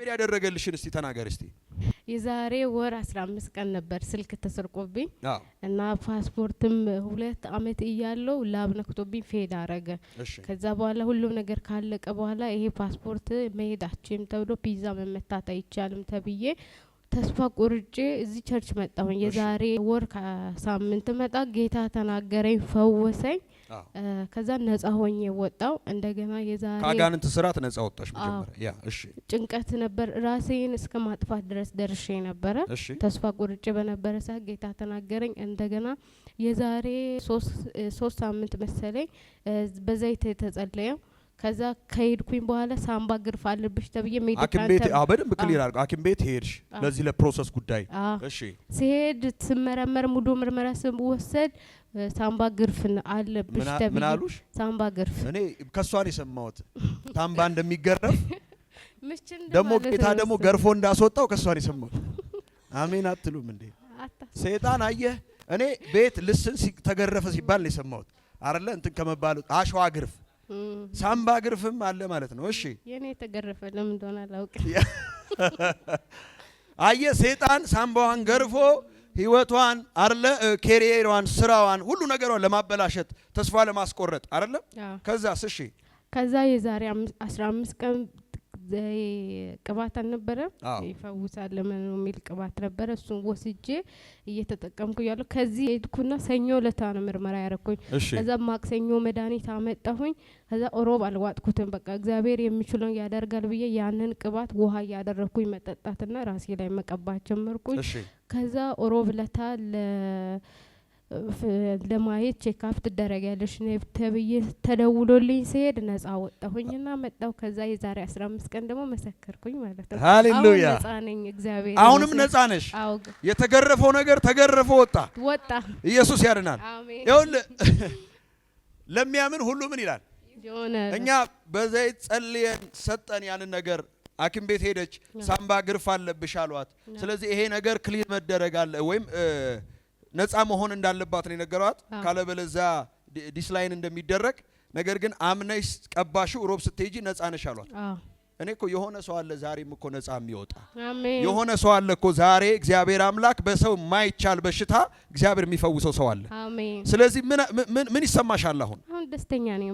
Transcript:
እግዚአብሔር ያደረገልሽን እስቲ ተናገር እስቲ። የዛሬ ወር 15 ቀን ነበር ስልክ ተሰርቆብኝ እና ፓስፖርትም 2 አመት እያለው ላብ ነክቶብኝ ፌድ አረገ። ከዛ በኋላ ሁሉ ነገር ካለቀ በኋላ ይሄ ፓስፖርት መሄዳችም ተብሎ ፒዛ መመታት አይቻልም ተብዬ ተስፋ ቆርጬ እዚህ ቸርች መጣሁኝ። የዛሬ ወር ከሳምንት መጣ። ጌታ ተናገረኝ፣ ፈወሰኝ። ከዛ ነጻ ሆኜ ወጣው። እንደገና የዛሬ ካጋንንት ስራት ነጻ ወጣሽ መጀመሪያ። ያ እሺ፣ ጭንቀት ነበር፣ ራሴን እስከ ማጥፋት ድረስ ደርሼ ነበር። ተስፋ ቆርጬ በነበረ ሰዓት ጌታ ተናገረኝ። እንደገና የዛሬ 3 ሳምንት መሰለኝ በዘይት ተጸለየ። ከዛ ከሄድኩኝ በኋላ ሳምባ ግርፍ አለብሽ ተብዬ ሜዲካል ቤት በደንብ ክሊር አድርገው ሐኪም ቤት ሄድሽ ለዚህ ለፕሮሰስ ጉዳይ። እሺ ሲሄድ ስመረመር ሙሉ ምርመራ ስወሰድ ሳምባ ግርፍ አለብሽ ተብዬ ምን አሉሽ? ሳምባ ግርፍ። እኔ ከሷን የሰማሁት ሳምባ እንደሚገረፍ ደግሞ ጌታ ደግሞ ገርፎ እንዳስወጣው ከሷን የሰማሁት። አሜን አትሉም እንዴ? ሰይጣን አየህ፣ እኔ ቤት ልስን ተገረፈ ሲባል ነው የሰማሁት አይደለ? እንትን ከመባሉ አሸዋ ግርፍ ሳምባ ግርፍም አለ ማለት ነው። እሺ የኔ ተገረፈ ለምን እንደሆነ አላውቅም። አየ ሰይጣን ሳምባዋን ገርፎ ህይወቷን አርለ ኬሪየሯን ስራዋን ሁሉ ነገሯን ለማበላሸት ተስፋ ለማስቆረጥ አይደለ? ከዛስ? እሺ ከዛ የዛሬ 15 ቀን ቅባት አልነበረ ይፈውሳል ለምን የሚል ቅባት ነበር። እሱን ወስጄ እየተጠቀምኩ ያለው ከዚህ ሄድኩና ሰኞ ለታ ነው ምርመራ ያረኩኝ። ከዛ ማክሰኞ መድኃኒት አመጣሁኝ። ከዛ ሮብ አልዋጥኩትም። በቃ እግዚአብሔር የሚችለው ያደርጋል ብዬ ያንን ቅባት ውሃ ያደረኩኝ መጠጣትና ራሴ ላይ መቀባት ጀመርኩኝ። ከዛ ሮብ ለታ ለማየት ቼክአፕ ትደረጊያለሽ ተብዬ ተደውሎልኝ ሲሄድ ነጻ ወጣሁኝና መጣሁ። ከዛ የዛሬ 15 ቀን ደግሞ መሰከርኩኝ ማለት ነው። ሃሌሉያ! ነጻ ነኝ። እግዚአብሔር አሁንም ነጻ ነሽ። የተገረፈው ነገር ተገረፈ ወጣ። ኢየሱስ ያድናል። አሜን። ይኸውልህ ለሚያምን ሁሉ ምን ይላል? እኛ በዘይት ጸልየን ሰጠን ያንን ነገር። ሐኪም ቤት ሄደች፣ ሳምባ ግርፍ አለብሽ አሏት። ስለዚህ ይሄ ነገር ክሊር መደረግ አለ ወይም ነጻ መሆን እንዳለባት ነው የነገሯት። ካለበለዚያ ዲስላይን እንደሚደረግ ነገር ግን አምነሽ ቀባሽው ሮብ ስትሄጂ ነጻ ነሽ አሏት። እኔ እኮ የሆነ ሰው አለ ዛሬም እኮ ነጻ የሚወጣ የሆነ ሰው አለ እኮ ዛሬ እግዚአብሔር አምላክ በሰው ማይቻል በሽታ እግዚአብሔር የሚፈውሰው ሰው አለ። ስለዚህ ምን ይሰማሻል? አሁን ደስተኛ ነኝ።